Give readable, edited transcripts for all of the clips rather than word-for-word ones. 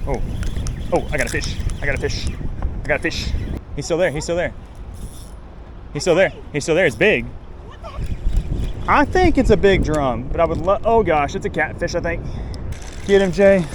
Oh, oh, I got a fish. I got a fish. I got a fish. He's still there. He's still there. He's still there. He's still there. It's big. I think it's a big drum, but I would love, oh gosh, it's a catfish, I think. Get him, Jay.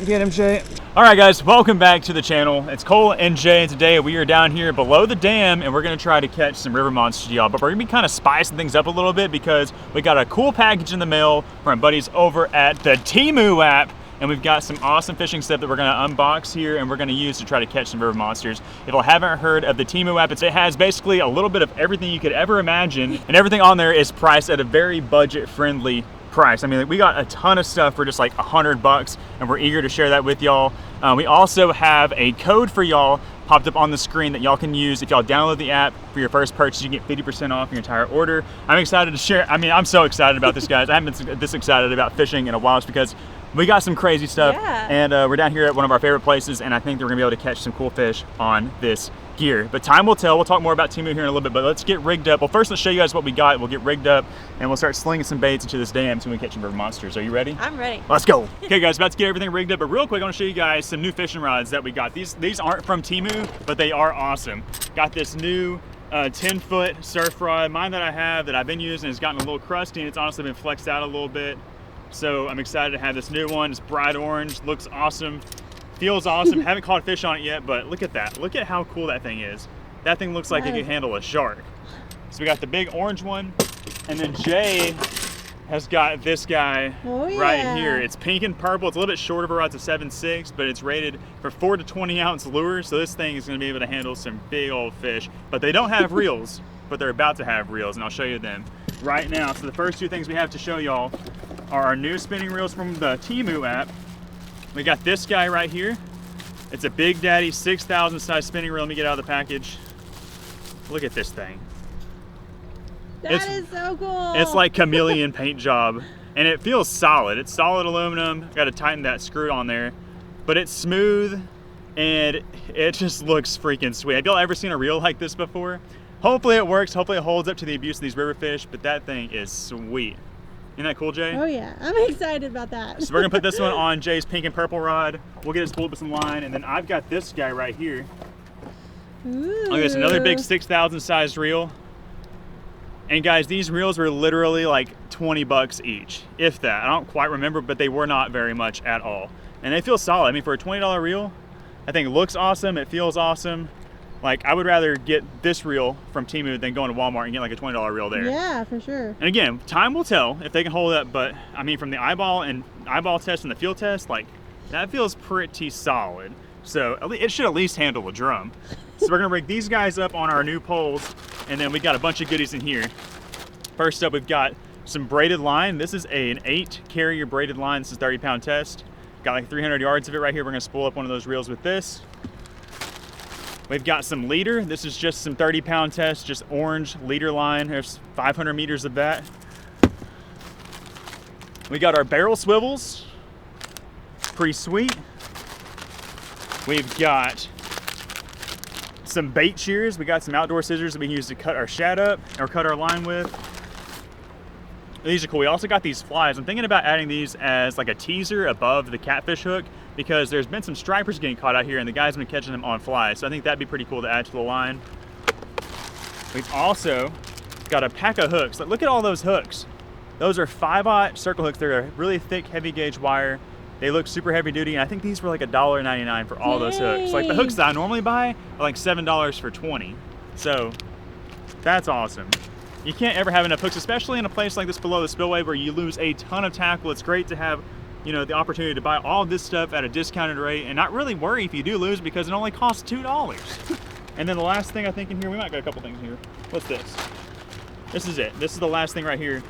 Get him, Jay. All right, guys, welcome back to the channel. It's Cole and Jay, and today we are down here below the dam, and we're gonna try to catch some river monsters, y'all. But we're gonna be kind of spicing things up a little bit because we got a cool package in the mail from our buddies over at the Temu app, and we've got some awesome fishing stuff that we're gonna unbox here, and we're gonna use to try to catch some river monsters. If you haven't heard of the Temu app, it has basically a little bit of everything you could ever imagine, and everything on there is priced at a very budget-friendly price. I mean, we got a ton of stuff for just like $100, and we're eager to share that with y'all. We also have a code for y'all popped up on the screen that y'all can use if y'all download the app for your first purchase. You can get 50% off your entire order. I'm excited to share. I mean, I'm so excited about this, guys. I haven't been this excited about fishing in a while just because we got some crazy stuff, and we're down here at one of our favorite places, and I think that we're gonna be able to catch some cool fish on this gear. But time will tell. We'll talk more about Temu here in a little bit, but let's get rigged up. Well, first let's show you guys what we got. We'll get rigged up, and we'll start slinging some baits into this dam so we can catch some river monsters. Are you ready? I'm ready. Let's go. Okay, guys, about to get everything rigged up, but real quick, I want to show you guys some new fishing rods that we got. These aren't from Temu, but they are awesome. Got this new 10-foot surf rod. Mine that I have that I've been using has gotten a little crusty, and it's honestly been flexed out a little bit. So I'm excited to have this new one. It's bright orange, looks awesome, feels awesome. Haven't caught a fish on it yet, but look at that. Look at how cool that thing is. That thing looks like it can handle a shark. So we got the big orange one, and then Jay has got this guy right here. It's pink and purple. It's a little bit short of a rod. It's a 7.6, but it's rated for 4 to 20 ounce lures. So this thing is gonna be able to handle some big old fish. But they don't have reels, but they're about to have reels, and I'll show you them right now. So the first two things we have to show y'all are our new spinning reels from the Temu app. We got this guy right here. It's a Big Daddy 6,000 size spinning reel. Let me get out of the package. Look at this thing. That is so cool. It's like chameleon paint job, and it feels solid. It's solid aluminum. Got to tighten that screw on there, but it's smooth, and it just looks freaking sweet. Have y'all ever seen a reel like this before? Hopefully it works. Hopefully it holds up to the abuse of these river fish, but that thing is sweet. Isn't that cool, Jay? Oh yeah, I'm excited about that. So we're gonna put this one on Jay's pink and purple rod. We'll get it spooled with some line, and then I've got this guy right here. Ooh. Look, it's another big 6,000 size reel. And guys, these reels were literally like 20 bucks each, if that. I don't quite remember, but they were not very much at all. And they feel solid. I mean, for a $20 reel, I think it looks awesome, it feels awesome. Like, I would rather get this reel from Temu than going to Walmart and get like a $20 reel there. Yeah, for sure. And again, time will tell if they can hold up, but I mean, from the eyeball test and the field test, like, that feels pretty solid. So it should at least handle a drum. So we're gonna rig these guys up on our new poles, and then we got a bunch of goodies in here. First up, we've got some braided line. This is an 8 carrier braided line. This is a 30-pound test. Got like 300 yards of it right here. We're gonna spool up one of those reels with this. We've got some leader. This is just some 30-pound test, just orange leader line. There's 500 meters of that. We got our barrel swivels. Pretty sweet. We've got some bait shears. We got some outdoor scissors that we can use to cut our shad up or cut our line with. These are cool. We also got these flies. I'm thinking about adding these as like a teaser above the catfish hook because there's been some stripers getting caught out here and the guys have been catching them on flies. So I think that'd be pretty cool to add to the line. We've also got a pack of hooks. Look at all those hooks. Those are 5/0 circle hooks. They're a really thick, heavy gauge wire. They look super heavy duty, and I think these were like $1.99 for all those hooks. Like the hooks that I normally buy are like $7 for 20. So that's awesome. You can't ever have enough hooks, especially in a place like this below the spillway where you lose a ton of tackle. It's great to have, you know, the opportunity to buy all this stuff at a discounted rate and not really worry if you do lose because it only costs $2. And then the last thing I think in here, we might got a couple things here. What's this? This is it. This is the last thing right here.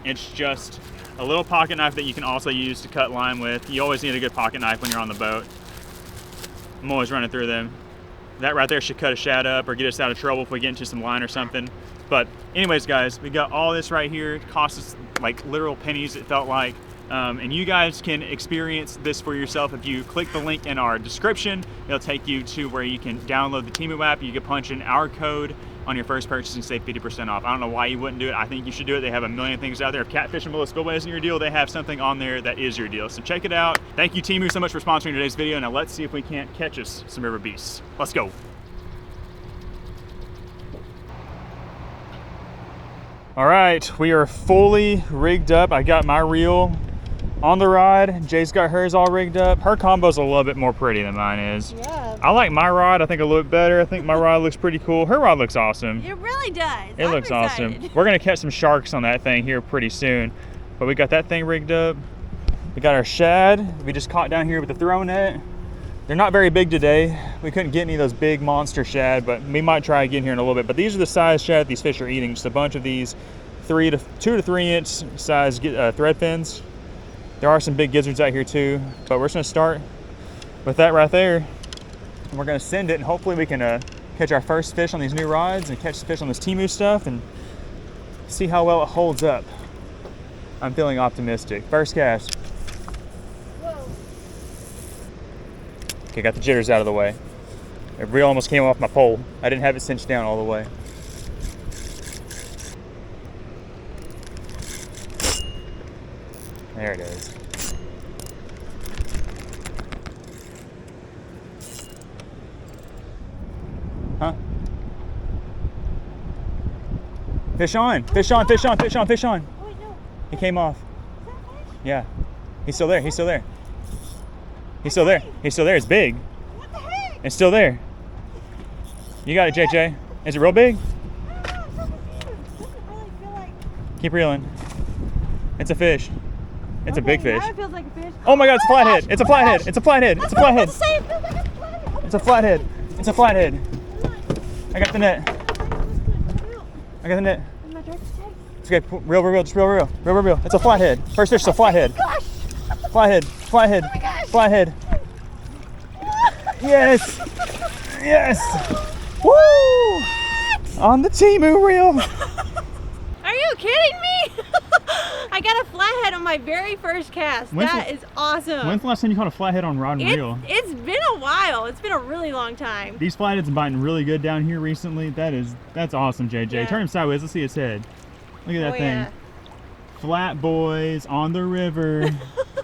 It's just a little pocket knife that you can also use to cut line with. You always need a good pocket knife when you're on the boat. I'm always running through them. That right there should cut a shad up or get us out of trouble if we get into some line or something. But anyways, guys, we got all this right here. It cost us like literal pennies, it felt like. And you guys can experience this for yourself. If you click the link in our description, it'll take you to where you can download the Temu app. You can punch in our code on your first purchase and save 50% off. I don't know why you wouldn't do it. I think you should do it. They have a million things out there. If catfish and below spillway isn't your deal, they have something on there that is your deal. So check it out. Thank you, Temu, so much for sponsoring today's video. Now let's see if we can't catch us some river beasts. Let's go. All right, we are fully rigged up. I got my reel on the rod. Jay's got hers all rigged up. Her combo's a little bit more pretty than mine is. Yeah. I like my rod, I think a little bit better. I think my rod looks pretty cool. Her rod looks awesome. It really does. It looks awesome. We're gonna catch some sharks on that thing here pretty soon. But we got that thing rigged up. We got our shad. We just caught down here with the throw net. They're not very big today. We couldn't get any of those big monster shad, but we might try again here in a little bit. But these are the size shad these fish are eating. Just a bunch of these 2 to 3 inch size thread fins. There are some big gizzards out here too, but we're just gonna start with that right there. And we're gonna send it, and hopefully we can catch our first fish on these new rods and catch fish on this Temu stuff and see how well it holds up. I'm feeling optimistic. First cast. Okay, got the jitters out of the way. The reel almost came off my pole. I didn't have it cinched down all the way. There it is. Huh? Fish on, fish on, fish on, fish on, fish on. Oh, wait, no. He came off. Is that fish? Yeah. He's still there, he's still there. He's still there, he's still there, it's big. What the heck? It's still there. You got it, JJ. Is it real big? I don't know, I'm so confused. Doesn't really feel like... Keep reeling. It's a fish. It's a big fish. Now it feels like a fish. Oh my God, it's a flathead. It's a flathead. It's a flathead. It's a flathead. It's a flathead. It's a flathead. I got the net. I got the net. It's okay. Reel. Just reel. Reel. It's a flathead. First fish is a flathead. Flathead. Flathead. Yes. Woo! On the Temu reel. Are you kidding me? I got a flathead on my very first cast. That is awesome. When's the last time you caught a flathead on rod and reel? It's been a while. It's been a really long time. These flatheads are biting really good down here recently. That's awesome, JJ. Yeah. Turn him sideways. Let's see his head. Look at that thing. Yeah. Flat boys on the river,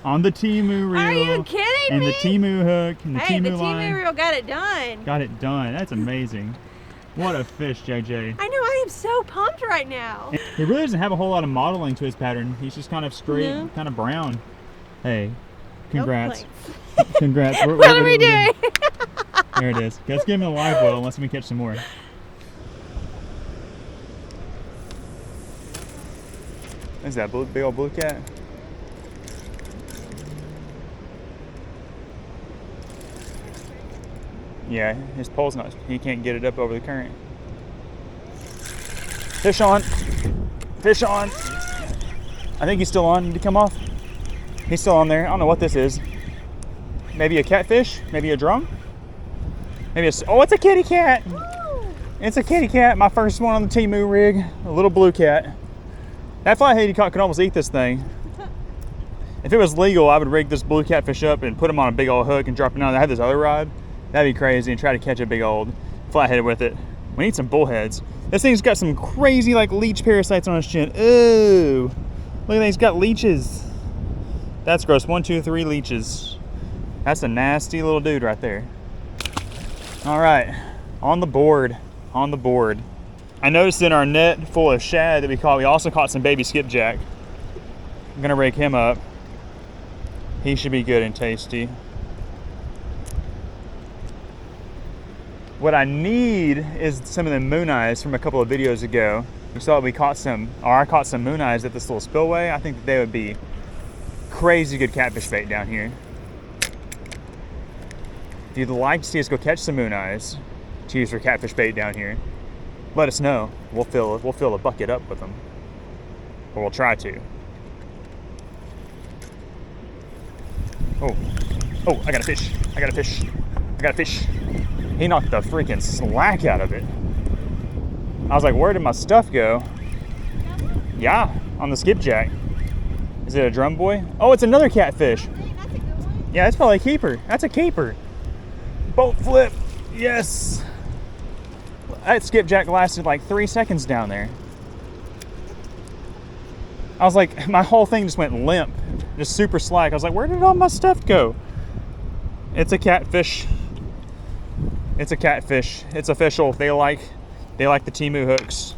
on the Temu reel. Are you kidding and me? the Temu hook and the Temu line. The Temu reel got it done. Got it done. That's amazing. What a fish, JJ. I know. I am so pumped right now. He really doesn't have a whole lot of modeling to his pattern. He's just kind of straight, kind of brown. Hey, congrats. Congrats. What are we doing? There it is. Let's give him a live well unless we catch some more. Is that big old blue cat? Yeah, his pole's not, he can't get it up over the current. Fish on. Fish on. I think he's still on. Did he come off? He's still on there. I don't know what this is. Maybe a catfish? Maybe a drum? Maybe a, oh, it's a kitty cat. It's a kitty cat. My first one on the Temu rig. A little blue cat. That flathead he caught could almost eat this thing. If it was legal, I would rig this blue catfish up and put him on a big old hook and drop it down. I have this other rod. That'd be crazy, and try to catch a big old flathead with it. We need some bullheads. This thing's got some crazy like leech parasites on his chin. Ooh, look at that, he's got leeches. That's gross. 1, 2, 3 leeches. That's a nasty little dude right there. All right, on the board. I noticed in our net full of shad that we caught, we also caught some baby skipjack. I'm gonna rig him up. He should be good and tasty. What I need is some of the moon eyes from a couple of videos ago. We saw that we caught some, or I caught some moon eyes at this little spillway. I think that they would be crazy good catfish bait down here. If you'd like to see us go catch some moon eyes to use for catfish bait down here, let us know. We'll fill a bucket up with them, or we'll try to. Oh, I got a fish. I got a fish. He knocked the freaking slack out of it. I was like, where did my stuff go? Yeah, on the skipjack. Is it a drum boy? Oh, it's another catfish. Yeah, that's probably a keeper. That's a keeper. Boat flip. Yes. that skipjack lasted like 3 seconds down there. I was like, my whole thing just went limp, just super slack. I was like, where did all my stuff go? It's a catfish. It's a catfish. It's official. They like the Temu hooks.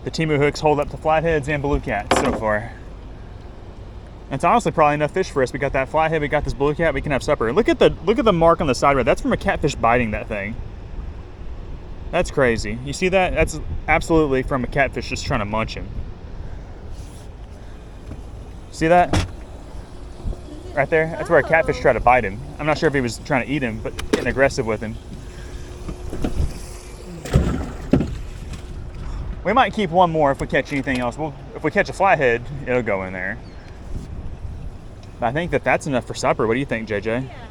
The Temu hooks hold up to flatheads and blue cats so far. It's honestly probably enough fish for us. We got that flathead, we got this blue cat, we can have supper. Look at the mark on the side right. That's from a catfish biting that thing. That's crazy. You see that? That's absolutely from a catfish just trying to munch him. See that? Right there? That's where a catfish tried to bite him. I'm not sure if he was trying to eat him, but getting aggressive with him. We might keep one more if we catch anything else. If we catch a flathead, it'll go in there. But I think that's enough for supper. What do you think, JJ? Yeah.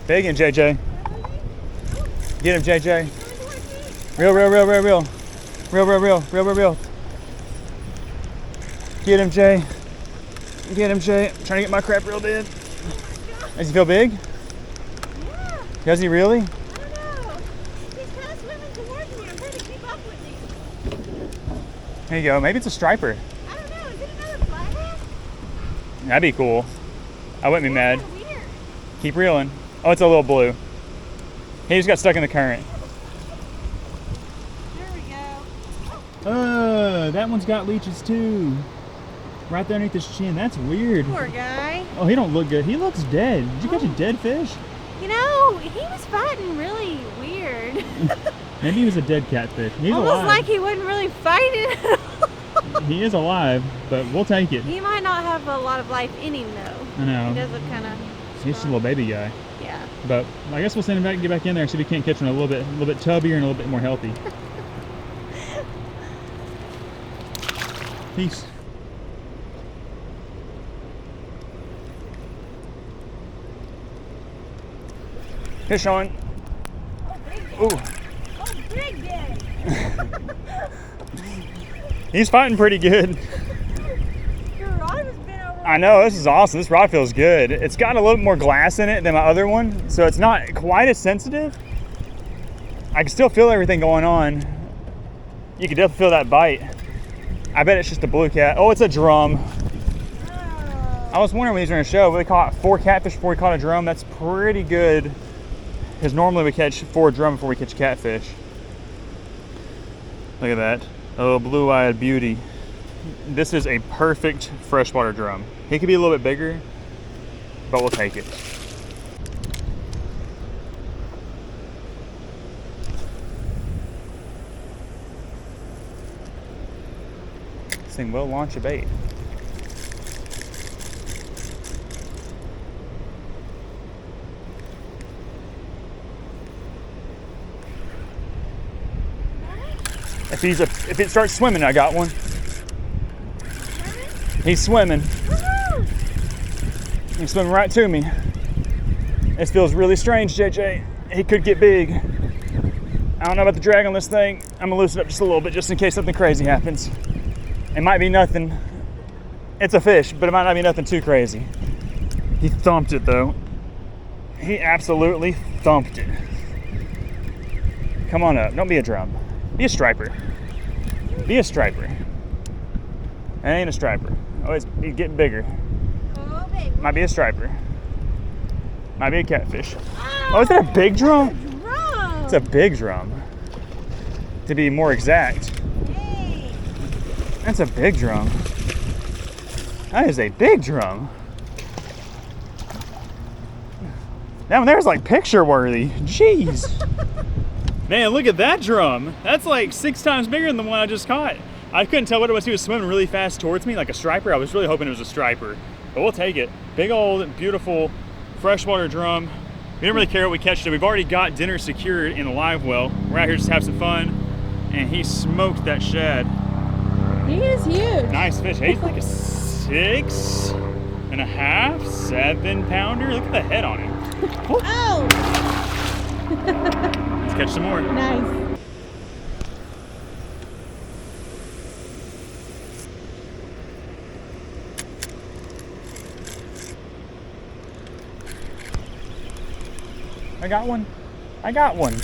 Big and JJ. Get him, JJ. Reel. Get him, Jay. Get him, Jay. I'm trying to get my crap reeled in. Does he feel big? Yeah. Does he really? I don't know. He's kind of swimming towards me. I'm trying to keep up with him. There you go. Maybe it's a striper. I don't know. Is it another flathead? That'd be cool. I wouldn't be mad. Weird. Keep reeling. Oh, it's a little blue. He just got stuck in the current. There we go. That one's got leeches too. Right there underneath his chin. That's weird. Poor guy. Oh, he don't look good. He looks dead. Did you catch a dead fish? You know, he was fighting really weird. Maybe he was a dead catfish. He's Almost alive. like he wasn't really fighting at all. He is alive, but we'll take it. He might not have a lot of life in him though. I know. He does look kind of. He's just a little baby guy. Yeah. But I guess we'll send him back and get back in there and see if we can't catch him a little bit tubbier and a little bit more healthy. Peace. Fish on. Oh, Ooh. big daddy. He's fighting pretty good. Your rod has been over. I know, this is awesome. This rod feels good. It's got a little bit more glass in it than my other one, so it's not quite as sensitive. I can still feel everything going on. You can definitely feel that bite. I bet it's just a blue cat. Oh, it's a drum. Oh. I was wondering when these were gonna show. We caught 4 catfish before we caught a drum. That's pretty good. Because normally we catch 4 drum before we catch catfish. Look at that. Oh, blue-eyed beauty. This is a perfect freshwater drum. He could be a little bit bigger, but we'll take it. This thing will launch a bait. If it starts swimming, I got one. He's swimming. Woohoo! He's swimming right to me. This feels really strange, JJ. He could get big. I don't know about the drag on this thing. I'm gonna loosen it up just a little bit just in case something crazy happens. It might be nothing. It's a fish, but it might not be nothing too crazy. He thumped it though. He absolutely thumped it. Come on up, don't be a drum. Be a striper. Be a striper. That ain't a striper. Oh, he's getting bigger. Oh, big. Might be a striper. Might be a catfish. Oh, is that a big drum? Drum. It's a big drum. To be more exact. Hey. That's a big drum. That is a big drum. That one there's like picture worthy. Jeez. Man, look at that drum. That's like 6 times bigger than the one I just caught. I couldn't tell what it was. He was swimming really fast towards me like a striper. I was really hoping it was a striper, but we'll take it. Big old, beautiful freshwater drum. We don't really care what we catch today. We've already got dinner secured in the live well. We're out here just to have some fun, and he smoked that shad. He is huge. Nice fish. He's like a 6.5, 7 pounder. Look at the head on him. Oh. Let's catch some more. Nice. I got one. I got one.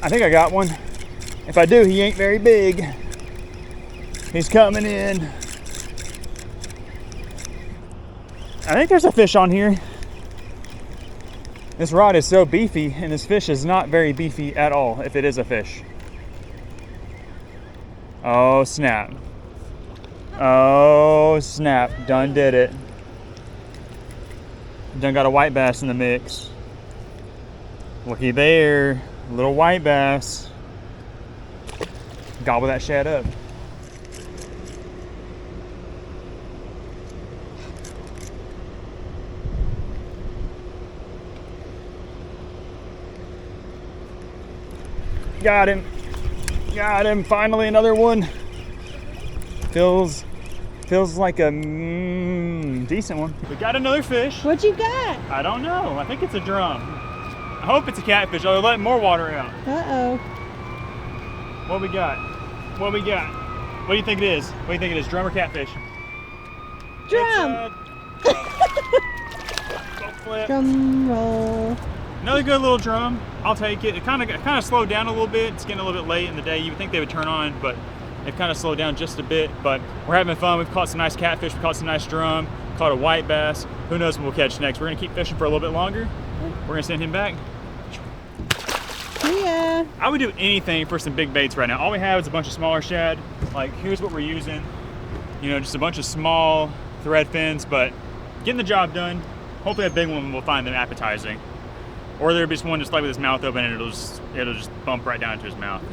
I think I got one. If I do, he ain't very big. He's coming in. I think there's a fish on here. This rod is so beefy, and this fish is not very beefy at all, if it is a fish. Oh, snap. Oh, snap. Done did it. Done got a white bass in the mix. Looky there. Little white bass. Gobble that shad up. Got him. Got him. Finally another one. Feels like a decent one. We got another fish. What you got? I don't know. I think it's a drum. I hope it's a catfish. I'll let more water out. Uh-oh. What we got? What we got? What do you think it is? What do you think it is? Drum or catfish? Drum. Flip. Drum roll. Another good little drum. I'll take it. It kind of slowed down a little bit. It's getting a little bit late in the day. You would think they would turn on, but they've kind of slowed down just a bit. But we're having fun. We've caught some nice catfish. We caught some nice drum. Caught a white bass. Who knows what we'll catch next? We're gonna keep fishing for a little bit longer. We're gonna send him back. Yeah. I would do anything for some big baits right now. All we have is a bunch of smaller shad. Like, here's what we're using. You know, just a bunch of small thread fins, but getting the job done. Hopefully that big one will find them appetizing. Or there'll be just one just like with his mouth open and it'll just bump right down into his mouth.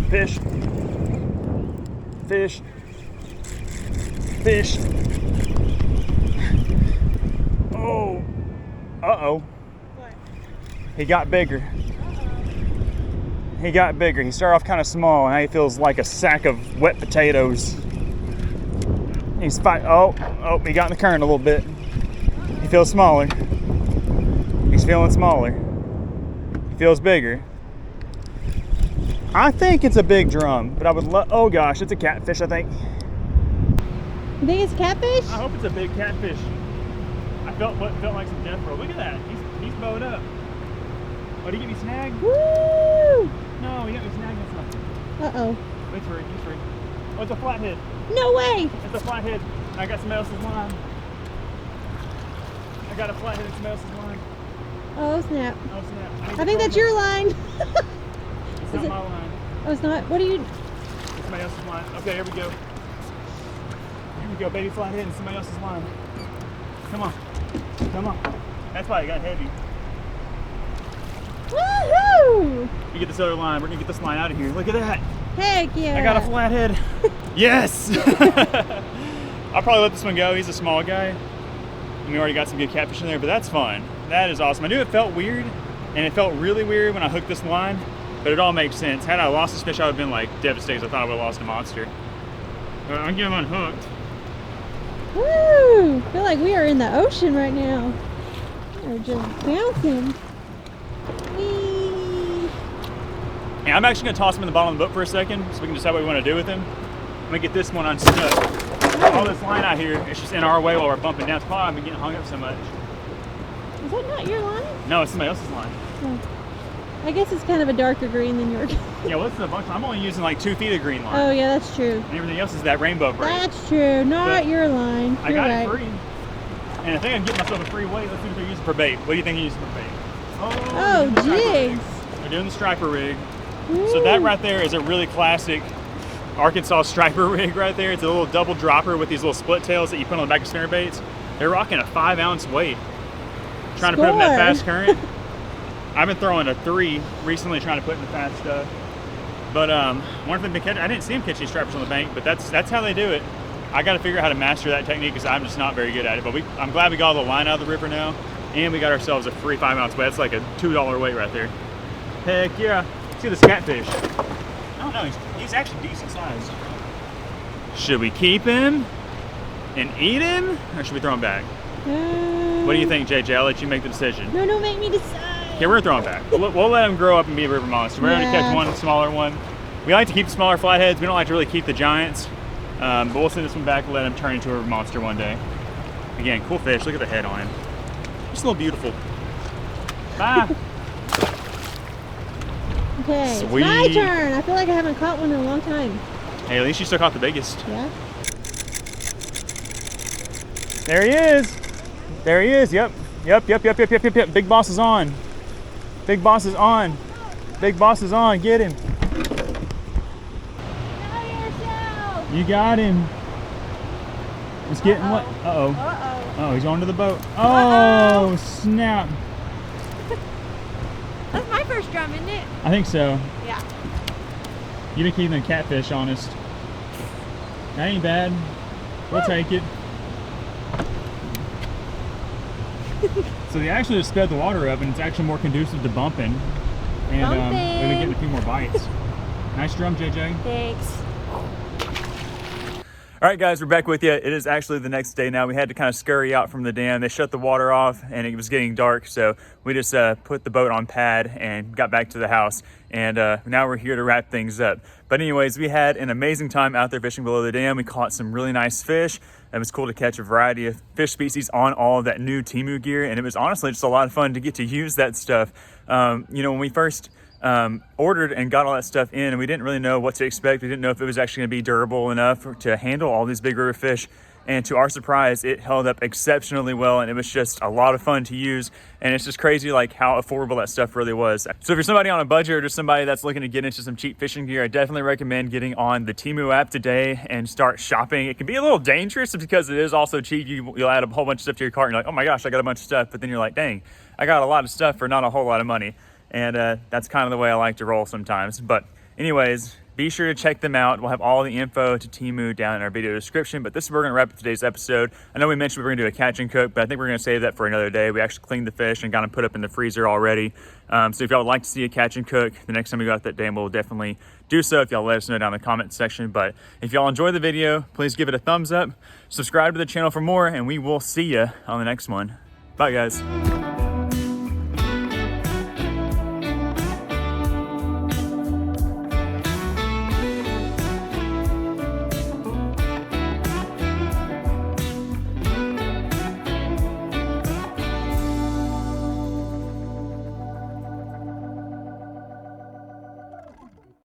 Fish. Fish. Fish. Oh. Uh-oh. What? He got bigger. He got bigger. He started off kind of small, and now he feels like a sack of wet potatoes. He's fighting. Oh, he got in the current a little bit. He feels smaller. He's feeling smaller. He feels bigger. I think it's a big drum, but I would love, oh gosh, it's a catfish, I think. You think it's a catfish? I hope it's a big catfish. I felt like some death roll. Look at that, he's bowed up. Oh, did he get me snagged? Woo! No, he got me snagged in something. Uh-oh. He's free. Oh, it's a flathead. No way! It's a flathead. I got somebody else's line. I got a flathead in somebody else's line. Oh, snap. Oh, snap. I think that's your line. It's not my line. Oh, it's not? What are you... It's somebody else's line. Okay, here we go. Here we go, baby flathead in somebody else's line. Come on. Come on. That's why it got heavy. Woohoo! You get this other line. We're gonna get this line out of here. Look at that. Heck yeah. I got a flathead. Yes! I'll probably let this one go. He's a small guy. And we already got some good catfish in there, but that's fun. That is awesome. I knew it felt weird, and it felt really weird when I hooked this line, but it all makes sense. Had I lost this fish, I would have been like devastated. I thought I would have lost a monster. But I'm getting him unhooked. Woo! I feel like we are in the ocean right now. We're just bouncing. Whee! Yeah, I'm actually gonna toss him in the bottom of the boat for a second so we can decide what we want to do with him. I'm gonna get this one unstuck. All this line out here, it's just in our way while we're bumping down. It's probably I've been getting hung up so much. Is that not your line? No, it's somebody else's line. Oh. I guess it's kind of a darker green than yours. Yeah, well, this is a bunch. I'm only using like 2 feet of green line. Oh yeah, that's true. And everything else is that rainbow braid. That's true. Not But your line. I You're got right. it free. And I think I'm getting myself a free weight. Let's see what they're using for bait. What do you think you're using for bait? Oh, they're doing the striper jigs. rig. They're doing the striper rig. Woo. So that right there is a really classic Arkansas striper rig right there. It's a little double dropper with these little split tails that you put on the back of spinner baits. They're rocking a 5-ounce weight. Trying to put them in that fast current. I've been throwing a 3 recently, trying to put in the fast stuff. But one thing I didn't see them catch these stripers on the bank, but that's how they do it. I got to figure out how to master that technique because I'm just not very good at it. But I'm glad we got all the line out of the river now, and we got ourselves a free 5-ounce weight. That's like a $2 weight right there. Heck yeah! See this catfish? Oh, don't know. He's actually decent sized. Should we keep him and eat him, or should we throw him back? What do you think, JJ? I'll let you make the decision. No, don't make me decide. Okay, we're gonna throw him back. We'll let him grow up and be a river monster. We're gonna catch one smaller one. We like to keep smaller flatheads. We don't like to really keep the giants. But we'll send this one back and let him turn into a river monster one day. Again, cool fish. Look at the head on him. Just a little beautiful. Bye. Okay, Sweet. it's my turn. I feel like I haven't caught one in a long time. Hey, at least you still caught the biggest. Yeah. There he is. There he is. Yep. Big boss is on. Big boss is on. Big boss is on. Get him. You got him. He's getting what? Uh-oh. Oh, he's going to the boat. Oh, snap. That's my first drum, isn't it? I think so. Yeah. You've been keeping the catfish honest. That ain't bad. We'll take it. So they actually just sped the water up, and it's actually more conducive to bumping. And we've been getting a few more bites. Nice drum, JJ. Thanks. All right, guys, we're back with you. It is actually the next day now. We had to kind of scurry out from the dam. They shut the water off, and it was getting dark, so we just put the boat on pad and got back to the house. And now we're here to wrap things up. But anyways, we had an amazing time out there fishing below the dam. We caught some really nice fish. It was cool to catch a variety of fish species on all of that new Temu gear, and it was honestly just a lot of fun to get to use that stuff. You know, when we first ordered and got all that stuff in, and we didn't really know what to expect. We didn't know if it was actually going to be durable enough to handle all these big river fish. And to our surprise, it held up exceptionally well, and it was just a lot of fun to use. And it's just crazy like how affordable that stuff really was. So if you're somebody on a budget or just somebody that's looking to get into some cheap fishing gear, I definitely recommend getting on the Temu app today and start shopping. It can be a little dangerous because it is also cheap. You'll add a whole bunch of stuff to your cart and you're like, oh my gosh, I got a bunch of stuff. But then you're like, dang, I got a lot of stuff for not a whole lot of money. And that's kind of the way I like to roll sometimes. But anyways, be sure to check them out. We'll have all the info to Temu down in our video description. But this is where we're going to wrap up today's episode. I know we mentioned we were going to do a catch and cook, but I think we're going to save that for another day. We actually cleaned the fish and got them put up in the freezer already. So if y'all would like to see a catch and cook, the next time we go out that dam, we'll definitely do so if y'all let us know down in the comment section. But if y'all enjoyed the video, please give it a thumbs up, subscribe to the channel for more, and we will see you on the next one. Bye, guys.